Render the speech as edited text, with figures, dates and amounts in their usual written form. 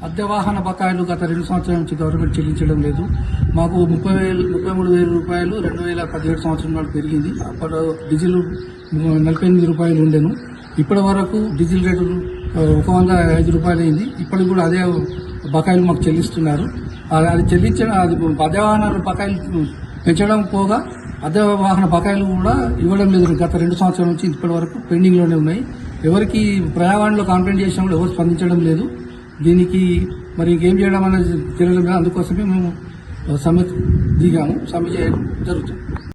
అద్దె వాహన బకాయిలు గత 2 సంవత్సరాల నుంచి గవర్నమెంట్ చెల్లించడం లేదు. మాకు 33,000 రూపాయలు 2017 సంవత్సరం నాడు పెరిగింది. అప్పుడు డీజిల్ 48 రూపాయలు ఉండేను. ఇప్పటి వరకు డీజిల్ రేటు 105 రూపాయలు అయింది. ఇప్పటికి కూడా అదే బకాయిలు మాకు చెల్లిస్తున్నారు. అది చెల్లించిన అద్దె వాహనాల బకాయిలు పెంచడం పోగా అద్దె వాహన బకాయిలు కూడా ఇవ్వడం లేదు. గత 2 సంవత్సరాల నుంచి ఇప్పటి వరకు పెండింగ్ లోనే ఉన్నాయి. ఎవరికి ప్రయాణంలో కంప్లైంట్ చేసినా కూడా ఎవరు స్పందించడం లేదు. దీనికి మరి ఇంకేం చేయడం అనేది తెలియడం లేదు. అందుకోసమే మేము సమ్మె దిగాము. సమ్మె చేయడం జరుగుతుంది.